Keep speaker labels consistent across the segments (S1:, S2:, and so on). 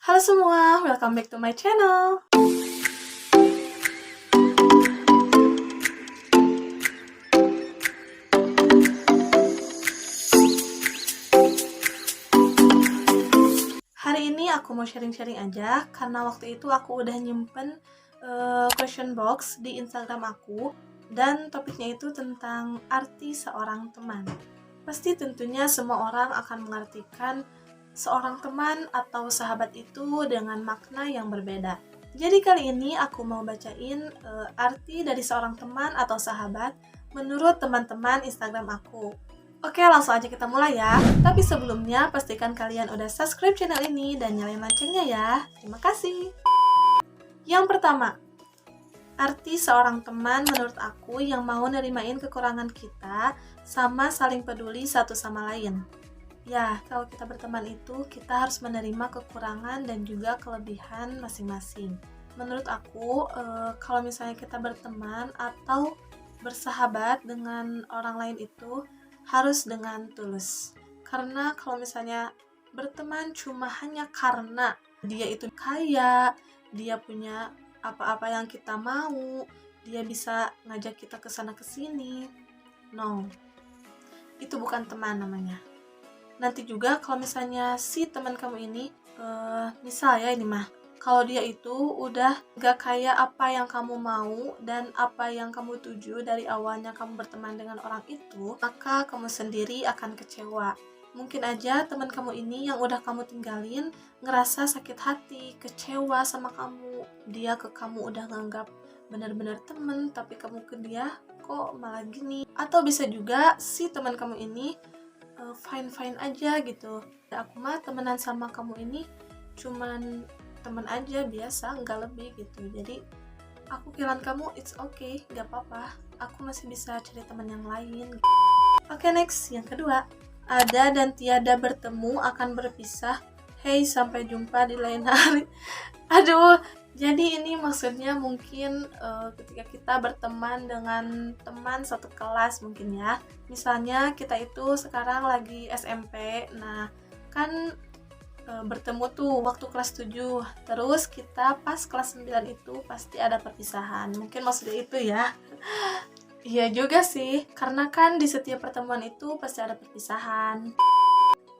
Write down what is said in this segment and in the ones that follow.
S1: Halo semua, welcome back to my channel. Hari ini aku mau sharing-sharing aja, karena waktu itu aku udah nyimpen question box di Instagram aku, dan topiknya itu tentang arti seorang teman. Pasti tentunya semua orang akan mengartikan seorang teman atau sahabat itu dengan makna yang berbeda. Jadi kali ini aku mau bacain arti dari seorang teman atau sahabat menurut teman-teman Instagram aku. Oke, langsung aja kita mulai ya. Tapi sebelumnya pastikan kalian udah subscribe channel ini dan nyalain loncengnya ya. Terima kasih. Yang pertama, arti seorang teman menurut aku yang mau nerimain kekurangan kita sama saling peduli satu sama lain. Ya, kalau kita berteman itu, kita harus menerima kekurangan dan juga kelebihan masing-masing. Menurut aku, kalau misalnya kita berteman atau bersahabat dengan orang lain itu harus dengan tulus. Karena kalau misalnya berteman cuma hanya karena dia itu kaya, dia punya apa-apa yang kita mau, dia bisa ngajak kita ke sana ke sini. No. Itu bukan teman namanya. Nanti juga kalau misalnya si teman kamu ini misal ya ini mah, kalau dia itu udah gak kayak apa yang kamu mau dan apa yang kamu tuju dari awalnya kamu berteman dengan orang itu, maka kamu sendiri akan kecewa. Mungkin aja teman kamu ini yang udah kamu tinggalin ngerasa sakit hati, kecewa sama kamu. Dia ke kamu udah nganggap benar-benar temen, tapi kamu ke dia kok malah gini. Atau bisa juga si teman kamu ini fine-fine aja gitu. Aku mah temenan sama kamu ini cuman temen aja biasa, nggak lebih gitu. Jadi aku bilang kamu it's okay, nggak apa-apa. Aku masih bisa cari teman yang lain. Oke, next, yang kedua. Ada dan tiada bertemu akan berpisah. Hey, sampai jumpa di lain hari. Aduh, jadi ini maksudnya mungkin ketika kita berteman dengan teman satu kelas mungkin ya. Misalnya kita itu sekarang lagi SMP, nah kan bertemu tuh waktu kelas 7. Terus kita pas kelas 9 itu pasti ada perpisahan. Mungkin maksudnya itu ya. Iya juga sih, karena kan di setiap pertemuan itu pasti ada perpisahan.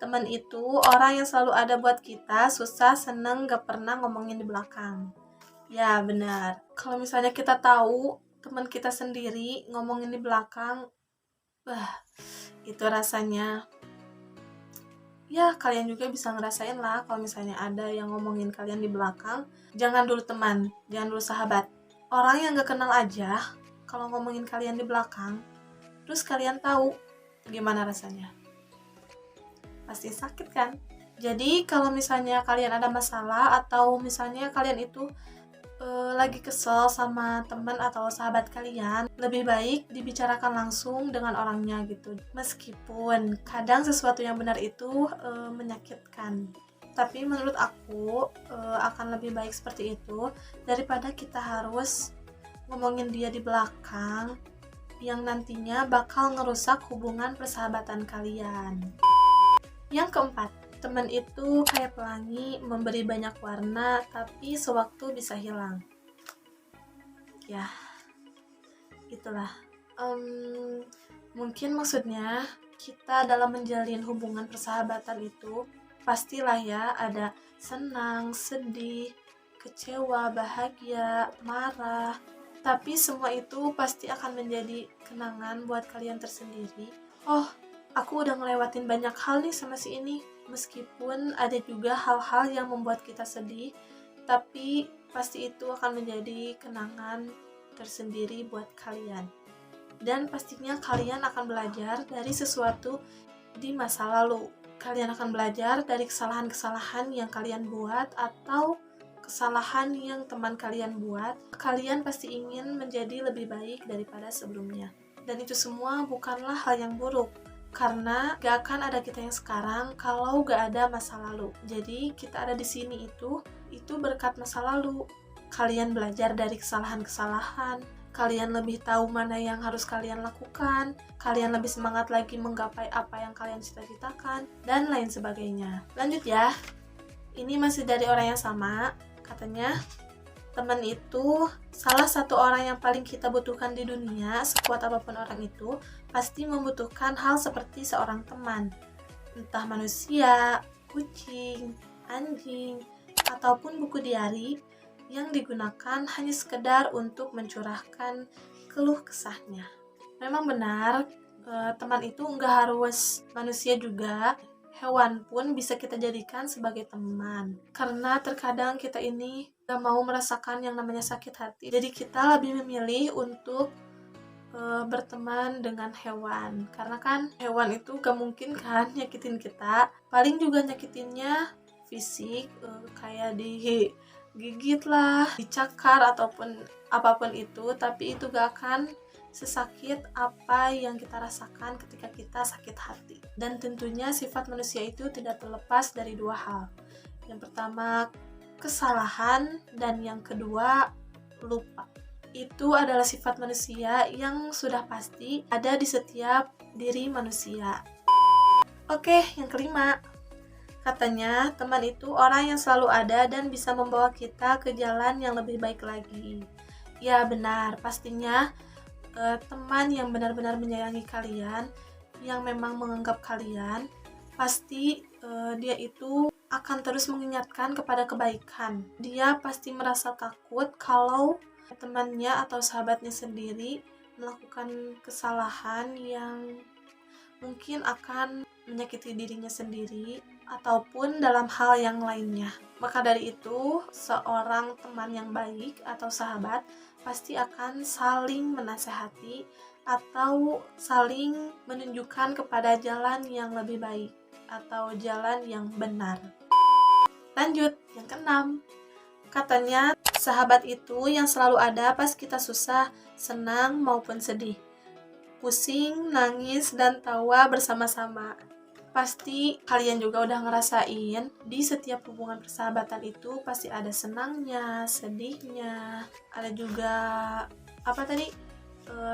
S1: Teman itu orang yang selalu ada buat kita, susah, seneng, gak pernah ngomongin di belakang. Ya benar, kalau misalnya kita tahu teman kita sendiri ngomongin di belakang, itu rasanya, ya kalian juga bisa ngerasain lah kalau misalnya ada yang ngomongin kalian di belakang. Jangan dulu teman, jangan dulu sahabat. Orang yang gak kenal aja, kalau ngomongin kalian di belakang, terus kalian tahu gimana rasanya. Pasti sakit kan? Jadi kalau misalnya kalian ada masalah atau misalnya kalian itu lagi kesel sama teman atau sahabat kalian, lebih baik dibicarakan langsung dengan orangnya gitu. Meskipun kadang sesuatu yang benar itu menyakitkan, tapi menurut aku akan lebih baik seperti itu daripada kita harus ngomongin dia di belakang yang nantinya bakal ngerusak hubungan persahabatan kalian. Yang keempat, teman itu kayak pelangi, memberi banyak warna, tapi sewaktu bisa hilang. Ya, itulah. Mungkin maksudnya kita dalam menjalin hubungan persahabatan itu pastilah ya ada senang, sedih, kecewa, bahagia, marah. Tapi semua itu pasti akan menjadi kenangan buat kalian tersendiri. Oh, aku udah ngelewatin banyak hal nih sama si ini. Meskipun ada juga hal-hal yang membuat kita sedih, tapi pasti itu akan menjadi kenangan tersendiri buat kalian. Dan pastinya kalian akan belajar dari sesuatu di masa lalu. Kalian akan belajar dari kesalahan-kesalahan yang kalian buat atau kesalahan yang teman kalian buat. Kalian pasti ingin menjadi lebih baik daripada sebelumnya. Dan itu semua bukanlah hal yang buruk. Karena gak akan ada kita yang sekarang kalau gak ada masa lalu. Jadi kita ada di sini itu berkat masa lalu. Kalian belajar dari kesalahan-kesalahan. Kalian lebih tahu mana yang harus kalian lakukan. Kalian lebih semangat lagi menggapai apa yang kalian cita-citakan dan lain sebagainya. Lanjut ya. Ini masih dari orang yang sama. Katanya, teman itu salah satu orang yang paling kita butuhkan di dunia. Sekuat apapun orang itu, pasti membutuhkan hal seperti seorang teman. Entah manusia, kucing, anjing, ataupun buku diari yang digunakan hanya sekedar untuk mencurahkan keluh kesahnya. Memang benar, teman itu nggak harus manusia juga. Hewan pun bisa kita jadikan sebagai teman. Karena terkadang kita ini gak mau merasakan yang namanya sakit hati. Jadi kita lebih memilih untuk berteman dengan hewan. Karena kan hewan itu gak mungkin kan nyakitin kita. Paling juga nyakitinnya fisik, kayak digigit lah, dicakar ataupun apapun itu. Tapi itu gak akan sesakit apa yang kita rasakan ketika kita sakit hati. Dan tentunya sifat manusia itu tidak terlepas dari dua hal. Yang pertama, kesalahan, dan yang kedua, lupa. Itu adalah sifat manusia yang sudah pasti ada di setiap diri manusia. Oke, yang kelima. Katanya, teman itu orang yang selalu ada dan bisa membawa kita ke jalan yang lebih baik lagi. Ya benar, pastinya teman yang benar-benar menyayangi kalian, yang memang menganggap kalian, pasti dia itu akan terus mengingatkan kepada kebaikan. Dia pasti merasa takut kalau temannya atau sahabatnya sendiri melakukan kesalahan yang mungkin akan menyakiti dirinya sendiri ataupun dalam hal yang lainnya. Maka dari itu, seorang teman yang baik atau sahabat pasti akan saling menasehati atau saling menunjukkan kepada jalan yang lebih baik atau jalan yang benar. Lanjut, yang keenam. Katanya, sahabat itu yang selalu ada pas kita susah, senang maupun sedih. Pusing, nangis, dan tawa bersama-sama. Pasti kalian juga udah ngerasain di setiap hubungan persahabatan itu pasti ada senangnya, sedihnya, ada juga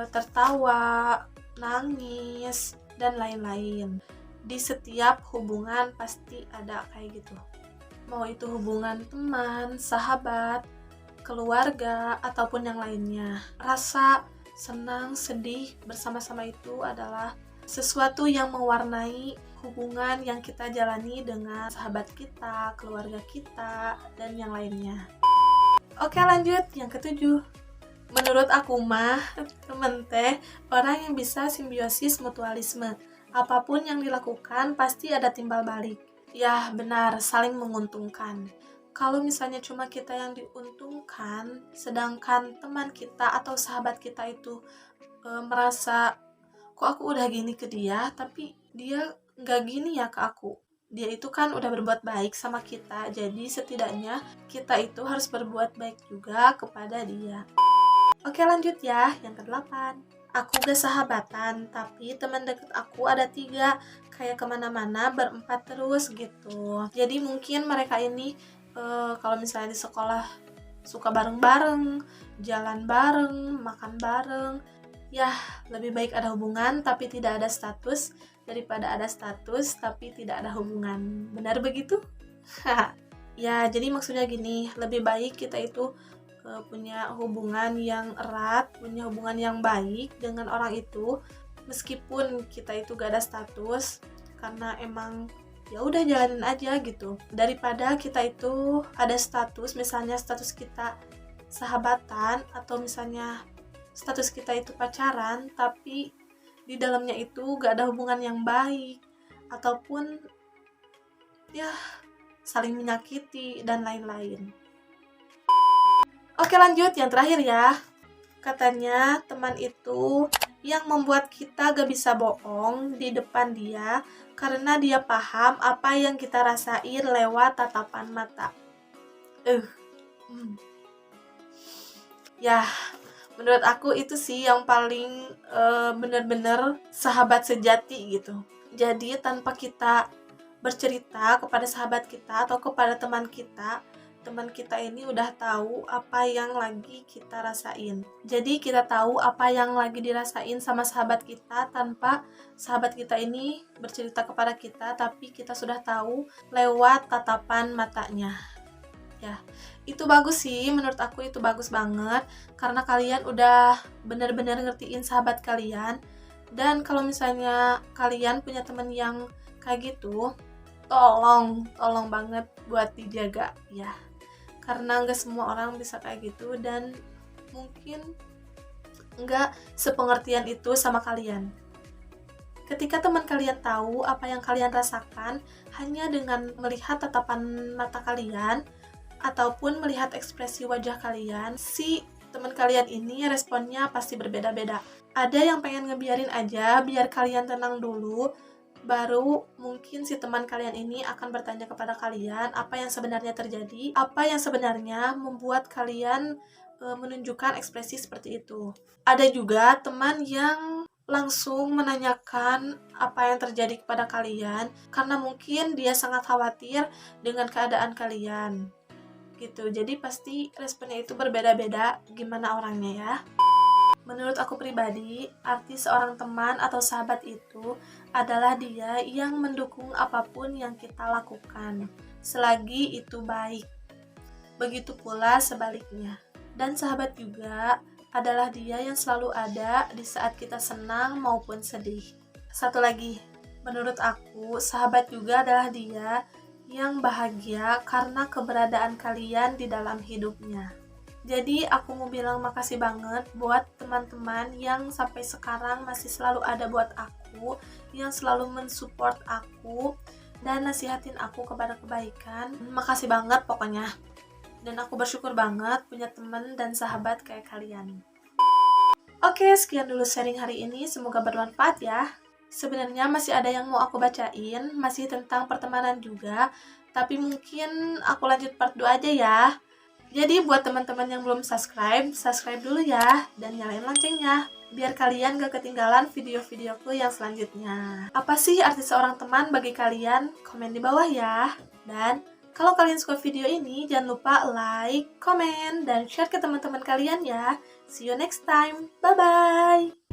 S1: tertawa, nangis, dan lain-lain. Di setiap hubungan pasti ada kayak gitu. Mau itu hubungan teman, sahabat, keluarga, ataupun yang lainnya. Rasa senang, sedih bersama-sama itu adalah sesuatu yang mewarnai hubungan yang kita jalani dengan sahabat kita, keluarga kita, dan yang lainnya. Oke, lanjut yang ketujuh. Menurut aku mah, temen teh orang yang bisa simbiosis mutualisme. Apapun yang dilakukan pasti ada timbal balik. Ya benar, saling menguntungkan. Kalau misalnya cuma kita yang diuntungkan, sedangkan teman kita atau sahabat kita itu merasa, kok aku udah gini ke dia, tapi dia nggak gini ya ke aku. Dia itu kan udah berbuat baik sama kita, jadi setidaknya kita itu harus berbuat baik juga kepada dia. Oke, lanjut ya, yang ke-8. Aku gak sahabatan, tapi teman deket aku ada 3, kayak kemana-mana berempat terus gitu. Jadi mungkin mereka ini kalau misalnya di sekolah suka bareng-bareng, jalan bareng, makan bareng. Ya, lebih baik ada hubungan tapi tidak ada status daripada ada status tapi tidak ada hubungan. Benar begitu? Ya, jadi maksudnya gini, lebih baik kita itu punya hubungan yang erat, punya hubungan yang baik dengan orang itu, meskipun kita itu gak ada status, karena emang ya udah jalanin aja gitu, daripada kita itu ada status, misalnya status kita sahabatan atau misalnya status kita itu pacaran, tapi di dalamnya itu gak ada hubungan yang baik ataupun ya saling menyakiti dan lain-lain. Oke, lanjut yang terakhir ya. Katanya teman itu yang membuat kita gak bisa bohong di depan dia karena dia paham apa yang kita rasain lewat tatapan mata. Ya, menurut aku itu sih yang paling benar-benar sahabat sejati gitu. Jadi tanpa kita bercerita kepada sahabat kita atau kepada teman kita, teman kita ini udah tahu apa yang lagi kita rasain. Jadi kita tahu apa yang lagi dirasain sama sahabat kita tanpa sahabat kita ini bercerita kepada kita, tapi kita sudah tahu lewat tatapan matanya. Ya, itu bagus sih, menurut aku itu bagus banget karena kalian udah benar-benar ngertiin sahabat kalian. Dan kalau misalnya kalian punya temen yang kayak gitu, tolong banget buat dijaga ya, karena nggak semua orang bisa kayak gitu dan mungkin nggak sepengertian itu sama kalian. Ketika teman kalian tahu apa yang kalian rasakan hanya dengan melihat tatapan mata kalian ataupun melihat ekspresi wajah kalian, si teman kalian ini responnya pasti berbeda-beda. Ada yang pengen ngebiarin aja biar kalian tenang dulu, baru mungkin si teman kalian ini akan bertanya kepada kalian apa yang sebenarnya terjadi, apa yang sebenarnya membuat kalian menunjukkan ekspresi seperti itu. Ada juga teman yang langsung menanyakan apa yang terjadi kepada kalian karena mungkin dia sangat khawatir dengan keadaan kalian gitu. Jadi pasti responnya itu berbeda-beda gimana orangnya ya. Menurut aku pribadi, arti seorang teman atau sahabat itu adalah dia yang mendukung apapun yang kita lakukan, selagi itu baik. Begitu pula sebaliknya. Dan sahabat juga adalah dia yang selalu ada di saat kita senang maupun sedih. Satu lagi, menurut aku, sahabat juga adalah dia yang bahagia karena keberadaan kalian di dalam hidupnya. Jadi aku mau bilang makasih banget buat teman-teman yang sampai sekarang masih selalu ada buat aku, yang selalu mensupport aku dan nasihatin aku kepada kebaikan. Makasih banget pokoknya. Dan aku bersyukur banget punya teman dan sahabat kayak kalian. Oke, sekian dulu sharing hari ini, semoga bermanfaat ya. Sebenarnya masih ada yang mau aku bacain, masih tentang pertemanan juga, tapi mungkin aku lanjut part 2 aja ya. Jadi buat teman-teman yang belum subscribe dulu ya, dan nyalain loncengnya, biar kalian gak ketinggalan video-videoku yang selanjutnya. Apa sih arti seorang teman bagi kalian? Komen di bawah ya. Dan kalau kalian suka video ini, jangan lupa like, komen, dan share ke teman-teman kalian ya. See you next time. Bye-bye.